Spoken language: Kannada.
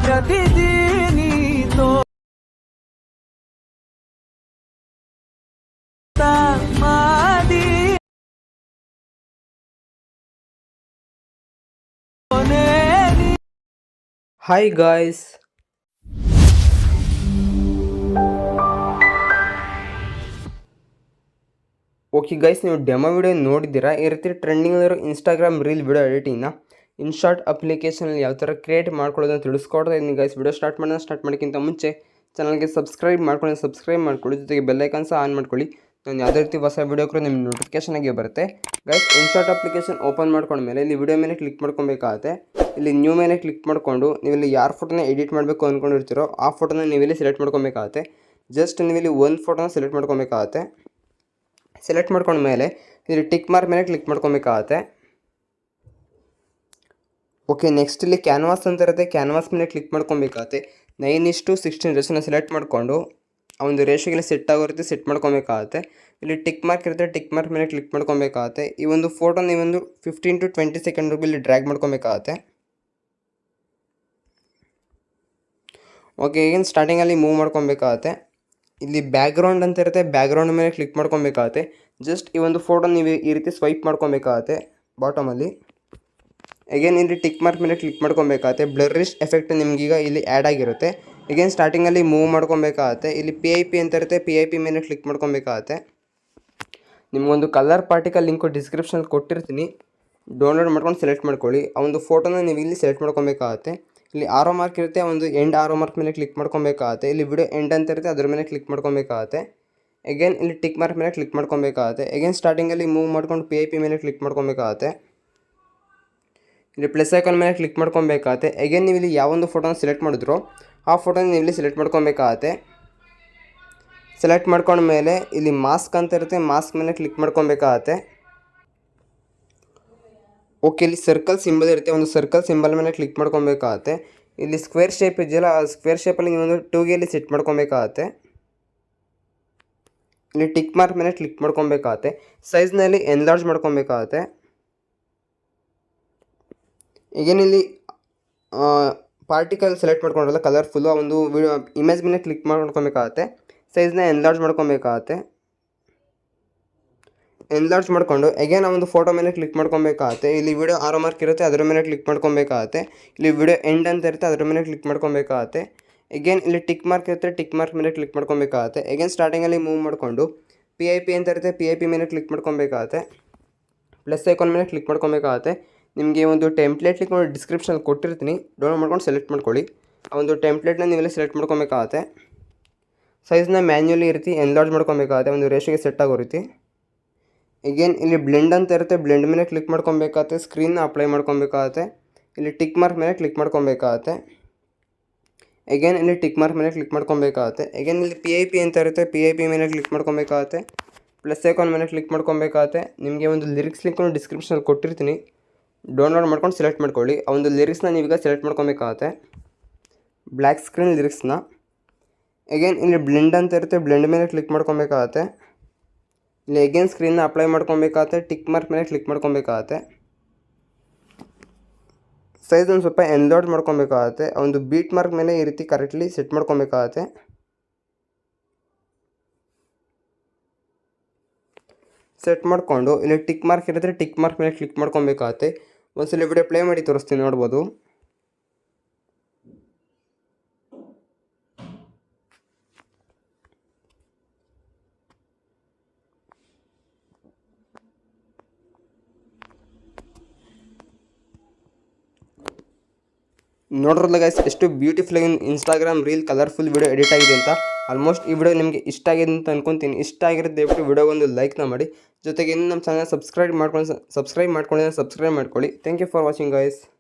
ప్రతిదీనితో మాది ಹಾಯ್ ಗಾಯ್ಸ್, ಓಕೆ ಗೈಸ್, ನೀವು ಡೆಮೋ ವಿಡಿಯೋ ನೋಡಿದ್ದೀರಾ. ಈ ರೀತಿ ಟ್ರೆಂಡಿಂಗಲ್ಲಿರೋ ಇನ್ಸ್ಟಾಗ್ರಾಮ್ ರೀಲ್ ವಿಡಿಯೋ ಎಡಿಟಿಂಗ್ನ ಇನ್ಶಾರ್ಟ್ ಅಪ್ಲಿಕೇಶನಲ್ಲಿ ಯಾವ ಥರ ಕ್ರಿಯೇಟ್ ಮಾಡ್ಕೊಳ್ಳೋದನ್ನು ತಿಳಿಸ್ಕೊಡ್ತಾ ಇದ್ದೀನಿ ಗೈಸ್. ವಿಡಿಯೋ ಸ್ಟಾರ್ಟ್ ಮಾಡೋಕ್ಕಿಂತ ಮುಂಚೆ ಚಾನಲ್ಗೆ ಸಬ್ಸ್ಕ್ರೈಬ್ ಮಾಡ್ಕೊಳ್ಳಿ, ಜೊತೆಗೆ ಬೆಲ್ಲೈಕನ್ ಸಹ ಆನ್ ಮಾಡ್ಕೊಳ್ಳಿ. ನಾನು ಯಾವುದೇ ರೀತಿ ಹೊಸ ವೀಡಿಯೋ ಕೂಡ ನಿಮ್ಮ ನೋಟಿಫಿಕೇಷನ್ ಆಗಿ ಬರುತ್ತೆ ಗೈಸ್. ಇನ್ಶಾರ್ಟ್ ಅಪ್ಲಿಕೇಶನ್ ಓಪನ್ ಮಾಡ್ಕೊಂಡ್ಮೇಲೆ ಇಲ್ಲಿ ವಿಡಿಯೋ ಮೇಲೆ ಕ್ಲಿಕ್ ಮಾಡ್ಕೊಬೇಕಾಗುತ್ತೆ. ಇಲ್ಲಿ ನ್ಯೂ ಮೇಲೆ ಕ್ಲಿಕ್ ಮಾಡಿಕೊಂಡು ನೀವಿಲ್ಲಿ ಯಾರು ಫೋಟೋನ ಎಡಿಟ್ ಮಾಡಬೇಕು ಅಂದ್ಕೊಂಡಿರ್ತೀರೋ ಆ ಫೋಟೋನ ನೀವಿಲ್ಲಿ ಸೆಲೆಕ್ಟ್ ಮಾಡ್ಕೊಬೇಕಾಗುತ್ತೆ. ಜಸ್ಟ್ ನೀವಿಲ್ಲಿ ಒಂದು ಫೋಟೋನ ಸೆಲೆಕ್ಟ್ ಮಾಡ್ಕೊಬೇಕಾಗುತ್ತೆ. ಸೆಲೆಕ್ಟ್ ಮಾಡ್ಕೊಂಡ್ಮೇಲೆ ಇಲ್ಲಿ ಟಿಕ್ ಮಾರ್ಕ್ ಮೇಲೆ ಕ್ಲಿಕ್ ಮಾಡ್ಕೊಬೇಕಾಗುತ್ತೆ. ಓಕೆ, ನೆಕ್ಸ್ಟ್ ಇಲ್ಲಿ ಕ್ಯಾನ್ವಾಸ್ ಅಂತ ಇರುತ್ತೆ. ಕ್ಯಾನ್ವಾಸ್ ಮೇಲೆ ಕ್ಲಿಕ್ ಮಾಡ್ಕೊಬೇಕಾಗುತ್ತೆ. 9:16 ರೇಷನ್ನ ಸೆಲೆಕ್ಟ್ ಮಾಡಿಕೊಂಡು ಆ ಒಂದು ರೇಷಿಗೆ ಸೆಟ್ ಆಗೋ ರೀತಿ ಸೆಟ್ ಮಾಡ್ಕೊಬೇಕಾಗುತ್ತೆ. ಇಲ್ಲಿ ಟಿಕ್ ಮಾರ್ಕ್ ಇರುತ್ತೆ, ಟಿಕ್ ಮಾರ್ಕ್ ಮೇಲೆ ಕ್ಲಿಕ್ ಮಾಡ್ಕೊಬೇಕಾಗುತ್ತೆ. ಈ ಒಂದು ಫೋಟೋ ನೀವೊಂದು 15 to 20 ಸೆಕೆಂಡ್ವರೆಗೂ ಇಲ್ಲಿ ಡ್ರ್ಯಾಗ್ ಮಾಡ್ಕೊಬೇಕಾಗುತ್ತೆ. ಓಕೆ, ಈಗಿನ ಸ್ಟಾರ್ಟಿಂಗಲ್ಲಿ ಮೂವ್ ಮಾಡ್ಕೊಬೇಕಾಗುತ್ತೆ. ಇಲ್ಲಿ ಬ್ಯಾಕ್ಗ್ರೌಂಡ್ ಅಂತ ಇರುತ್ತೆ, ಬ್ಯಾಕ್ಗ್ರೌಂಡ್ ಮೇಲೆ ಕ್ಲಿಕ್ ಮಾಡ್ಕೊಬೇಕಾಗುತ್ತೆ. ಜಸ್ಟ್ ಈ ಒಂದು ಫೋಟೋ ನೀವು ಈ ರೀತಿ ಸ್ವೈಪ್ ಮಾಡ್ಕೊಬೇಕಾಗುತ್ತೆ ಬಾಟಮಲ್ಲಿ. ಅಗೇನ್ ಇಲ್ಲಿ ಟಿಕ್ ಮಾರ್ಕ್ ಮೇಲೆ ಕ್ಲಿಕ್ ಮಾಡ್ಕೊಬೇಕಾಗುತ್ತೆ. ಬ್ಲರಿಶ್ ಎಫೆಕ್ಟ್ ನಿಮಗೀಗ ಇಲ್ಲಿ ಆ್ಯಡ್ ಆಗಿರುತ್ತೆ. ಅಗೇನ್ ಸ್ಟಾರ್ಟಿಂಗಲ್ಲಿ ಮೂವ್ ಮಾಡ್ಕೊಬೇಕಾಗುತ್ತೆ. ಇಲ್ಲಿ PIP ಅಂತ ಇರುತ್ತೆ, PIP ಮೇಲೆ ಕ್ಲಿಕ್ ಮಾಡ್ಕೊಬೇಕಾಗುತ್ತೆ. ನಿಮಗೊಂದು ಕಲರ್ ಪಾರ್ಟಿಕಲ್ ಲಿಂಕು ಡಿಸ್ಕ್ರಿಪ್ಷನಲ್ಲಿ ಕೊಟ್ಟಿರ್ತೀನಿ, ಡೌನ್ಲೋಡ್ ಮಾಡ್ಕೊಂಡು ಸೆಲೆಕ್ಟ್ ಮಾಡ್ಕೊಳ್ಳಿ. ಆ ಒಂದು ಫೋಟೋನ ನೀವು ಇಲ್ಲಿ ಸೆಲೆಕ್ಟ್ ಮಾಡ್ಕೊಬೇಕಾಗುತ್ತೆ. ಇಲ್ಲಿ ಆರೋ ಮಾರ್ಕ್ ಇರುತ್ತೆ, ಒಂದು ಎಂಡ್ ಆರೋ ಮಾರ್ಕ್ ಮೇಲೆ ಕ್ಲಿಕ್ ಮಾಡ್ಕೊಬೇಕಾಗುತ್ತೆ. ಇಲ್ಲಿ ವಿಡಿಯೋ ಎಂಡ್ ಅಂತ ಇರುತ್ತೆ, ಅದ್ರ ಮೇಲೆ ಕ್ಲಿಕ್ ಮಾಡ್ಕೊಬೇಕಾಗುತ್ತೆ. ಅಗೇನ್ ಇಲ್ಲಿ ಟಿಕ್ ಮಾರ್ಕ್ ಮೇಲೆ ಕ್ಲಿಕ್ ಮಾಡ್ಕೊಬೇಕಾಗುತ್ತೆ. ಅಗೇನ್ ಸ್ಟಾರ್ಟಿಂಗಲ್ಲಿ ಮೂವ್ ಮಾಡ್ಕೊಂಡು PIP ಮೇಲೆ ಕ್ಲಿಕ್ ಮಾಡ್ಕೊಬೇಕಾಗುತ್ತೆ. ಇಲ್ಲಿ ಪ್ಲಸ್ ಐಕಾನ್ ಮೇಲೆ ಕ್ಲಿಕ್ ಮಾಡ್ಕೊಬೇಕಾಗುತ್ತೆ. ಅಗೇನ್ ನೀವು ಇಲ್ಲಿ ಯಾವೊಂದು ಫೋಟೋನ ಸೆಲೆಕ್ಟ್ ಮಾಡಿದ್ರೋ ಆ ಫೋಟೋನ ನೀವು ಇಲ್ಲಿ ಸೆಲೆಕ್ಟ್ ಮಾಡ್ಕೊಬೇಕಾಗುತ್ತೆ. ಸೆಲೆಕ್ಟ್ ಮಾಡ್ಕೊಂಡ್ಮೇಲೆ ಇಲ್ಲಿ ಮಾಸ್ಕ್ ಅಂತ ಇರುತ್ತೆ, ಮಾಸ್ಕ್ ಮೇಲೆ ಕ್ಲಿಕ್ ಮಾಡ್ಕೊಬೇಕಾಗುತ್ತೆ. ಓಕೆ, ಇಲ್ಲಿ ಸರ್ಕಲ್ ಸಿಂಬಲ್ ಇರುತ್ತೆ, ಒಂದು ಸರ್ಕಲ್ ಸಿಂಬಲ್ ಮೇಲೆ ಕ್ಲಿಕ್ ಮಾಡ್ಕೊಬೇಕಾಗುತ್ತೆ. ಇಲ್ಲಿ ಸ್ಕ್ವೇರ್ ಶೇಪ್ ಇದೆಯಲ್ಲ, ಆ ಸ್ಕ್ವೇರ್ ಶೇಪಲ್ಲಿ ನೀವೊಂದು 2Gಯಲ್ಲಿ ಸೆಟ್ ಮಾಡ್ಕೊಬೇಕಾಗುತ್ತೆ. ಇಲ್ಲಿ ಟಿಕ್ ಮಾರ್ಕ್ ಮೇಲೆ ಕ್ಲಿಕ್ ಮಾಡ್ಕೊಬೇಕಾಗುತ್ತೆ. ಸೈಜ್ನಲ್ಲಿ ಎನ್ಲಾರ್ಜ್ ಮಾಡ್ಕೊಬೇಕಾಗುತ್ತೆ. ಈಗೇನಿಲ್ಲಿ ಪಾರ್ಟಿಕಲ್ ಸೆಲೆಕ್ಟ್ ಮಾಡ್ಕೊಂಡ್ರಲ್ಲ ಕಲರ್ಫುಲ್ಲು, ಆ ಒಂದು ವಿಡಿಯೋ ಇಮೇಜ್ ಮೇಲೆ ಕ್ಲಿಕ್ ಮಾಡ್ಕೊಬೇಕಾಗುತ್ತೆ. ಸೈಜ್ನ ಎನ್ಲಾರ್ಜ್ ಮಾಡ್ಕೊಬೇಕಾಗುತ್ತೆ. ಎನ್ಲಾರ್ಜ್ ಮಾಡಿಕೊಂಡು ಅಗೇನ್ ಆ ಒಂದು ಫೋಟೋ ಮೇಲೆ ಕ್ಲಿಕ್ ಮಾಡ್ಕೊಬೇಕಾಗುತ್ತೆ. ಇಲ್ಲಿ ವಿಡಿಯೋ ಆರೋ ಮಾರ್ಕ್ ಇರುತ್ತೆ, ಅದರ ಮೇಲೆ ಕ್ಲಿಕ್ ಮಾಡ್ಕೊಬೇಕಾಗುತ್ತೆ. ಇಲ್ಲಿ ವಿಡಿಯೋ ಎಂಡ್ ಅಂತ ಇರುತ್ತೆ, ಅದರ ಮೇಲೆ ಕ್ಲಿಕ್ ಮಾಡ್ಕೊಬೇಕಾಗುತ್ತೆ. ಅಗೇನ್ ಇಲ್ಲಿ ಟಿಕ್ ಮಾರ್ಕ್ ಇರುತ್ತೆ, ಟಿಕ್ ಮಾರ್ಕ್ ಮೇಲೆ ಕ್ಲಿಕ್ ಮಾಡ್ಕೊಬೇಕಾಗುತ್ತೆ. ಅಗೇನ್ ಸ್ಟಾರ್ಟಿಂಗಲ್ಲಿ ಮೂವ್ ಮಾಡಿಕೊಂಡು PIP ಅಂತ ಇರುತ್ತೆ, PIP ಮೇಲೆ ಕ್ಲಿಕ್ ಮಾಡ್ಕೊಬೇಕಾಗುತ್ತೆ. ಪ್ಲಸ್ ಐಕಾನ್ ಮೇಲೆ ಕ್ಲಿಕ್ ಮಾಡ್ಕೊಬೇಕಾಗುತ್ತೆ. ನಿಮಗೆ ಒಂದು ಟೆಂಪ್ಲೇಟ್ ಲಿಂಕ್ ಡಿಸ್ಕ್ರಿಪ್ಷನಲ್ಲಿ ಕೊಟ್ಟಿರ್ತೀನಿ, ಡೌನ್ಲೋಡ್ ಮಾಡ್ಕೊಂಡು ಸೆಲೆಕ್ಟ್ ಮಾಡ್ಕೊಳ್ಳಿ. ಆ ಒಂದು ಟೆಂಪ್ಲೇಟ್ನ ನೀವೆಲ್ಲ ಸೆಲೆಕ್ಟ್ ಮಾಡ್ಕೊಬೇಕಾಗುತ್ತೆ. ಸೈಜ್ನ ಮ್ಯಾನ್ಯುವಲಿ ಈ ರೀತಿ ಎನ್ಲಾರ್ಜ್ ಮಾಡ್ಕೊಬೇಕಾಗುತ್ತೆ, ಒಂದು ರೇಷಿಗೆ ಸೆಟ್ ಆಗೋ ರೀತಿ. ಅಗೇನ್ ಇಲ್ಲಿ ಬ್ಲೆಂಡ್ ಅಂತ ಇರುತ್ತೆ, ಬ್ಲೆಂಡ್ ಮೇಲೆ ಕ್ಲಿಕ್ ಮಾಡ್ಕೊಬೇಕಾಗುತ್ತೆ. ಸ್ಕ್ರೀನ್ನ ಅಪ್ಲೈ ಮಾಡ್ಕೊಬೇಕಾಗುತ್ತೆ. ಇಲ್ಲಿ ಟಿಕ್ ಮಾರ್ಕ್ ಮೇಲೆ ಕ್ಲಿಕ್ ಮಾಡ್ಕೊಬೇಕಾಗುತ್ತೆ. ಅಗೇನ್ ಇಲ್ಲಿ ಟಿಕ್ ಮಾರ್ಕ್ ಮೇಲೆ ಕ್ಲಿಕ್ ಮಾಡ್ಕೊಬೇಕಾಗುತ್ತೆ. ಅಗೇನ್ ಇಲ್ಲಿ PIP ಅಂತ ಇರುತ್ತೆ, PIP ಮೇಲೆ ಕ್ಲಿಕ್ ಮಾಡ್ಕೊಬೇಕಾಗುತ್ತೆ. ಪ್ಲಸ್ ಐಕಾನ್ ಮೇಲೆ ಕ್ಲಿಕ್ ಮಾಡ್ಕೊಬೇಕಾಗುತ್ತೆ. ನಿಮಗೆ ಒಂದು ಲಿರಿಕ್ಸ್ ಲಿಂಕನ್ನು ಡಿಸ್ಕ್ರಿಪ್ಷನಲ್ಲಿ ಕೊಟ್ಟಿರ್ತೀನಿ, ಡೌನ್ಲೋಡ್ ಮಾಡ್ಕೊಂಡು ಸೆಲೆಕ್ಟ್ ಮಾಡ್ಕೊಳ್ಳಿ. ಆ ಒಂದು ಲಿರಿಕ್ಸ್ನ ನೀವೀಗ ಸೆಲೆಕ್ಟ್ ಮಾಡ್ಕೊಬೇಕಾಗುತ್ತೆ, ಬ್ಲ್ಯಾಕ್ ಸ್ಕ್ರೀನ್ ಲಿರಿಕ್ಸ್ನ. ಅಗೇನ್ ಇಲ್ಲಿ ಬ್ಲೆಂಡ್ ಅಂತ ಇರುತ್ತೆ, ಬ್ಲೆಂಡ್ ಮೇಲೆ ಕ್ಲಿಕ್ ಮಾಡ್ಕೊಬೇಕಾಗುತ್ತೆ. ಇಲ್ಲಿ ಅಗೇನ್ ಸ್ಕ್ರೀನ್ನ ಅಪ್ಲೈ ಮಾಡ್ಕೊಬೇಕಾಗುತ್ತೆ. ಟಿಕ್ ಮಾರ್ಕ್ ಮೇಲೆ ಕ್ಲಿಕ್ ಮಾಡ್ಕೊಬೇಕಾಗುತ್ತೆ. ಸೈಜ್ ಒಂದು ಸ್ವಲ್ಪ ಎನ್ಲಾರ್ಜ್ ಮಾಡ್ಕೊಬೇಕಾಗುತ್ತೆ. ಒಂದು ಬೀಟ್ ಮಾರ್ಕ್ ಮೇಲೆ ಈ ರೀತಿ ಕರೆಕ್ಟ್ಲಿ ಸೆಟ್ ಮಾಡ್ಕೊಬೇಕಾಗುತ್ತೆ. ಸೆಟ್ ಮಾಡಿಕೊಂಡು ಇಲ್ಲಿ ಟಿಕ್ ಮಾರ್ಕ್ ಇರುತ್ತೆ, ಟಿಕ್ ಮಾರ್ಕ್ ಮೇಲೆ ಕ್ಲಿಕ್ ಮಾಡ್ಕೊಬೇಕಾಗುತ್ತೆ. ಒಂದ್ಸಲ ವಿಡಿಯೋ ಪ್ಲೇ ಮಾಡಿ ತೋರಿಸ್ತೀನಿ, ನೋಡ್ಬೋದು. ನೋಡ್ರಲ್ಲ ಗೈಸ್, ಎಷ್ಟು ಬ್ಯೂಟಿಫುಲ್ ಆಗಿ Instagram reel colourful video edit ಆಗಿದೆ ಅಂತ. ಆಲ್ಮೋಸ್ಟ್ ಈ ವಿಡಿಯೋ ನಿಮಗೆ ಇಷ್ಟ ಆಗಿದೆ ಅಂತ ಅನ್ಕೊತೀನಿ. ಇಷ್ಟ ಆಗಿರೋ ದಯವಿಟ್ಟು ವಿಡಿಯೋಗೆ ಒಂದು ಲೈಕ್ನ ಮಾಡಿ, ಜೊತೆಗೆ ಇನ್ನು ನಮ್ಮ ಚಾನಲ್ ಸಬ್ಸ್ಕ್ರೈಬ್ ಮಾಡ್ಕೊಳ್ಳಿ. Thank you for watching guys.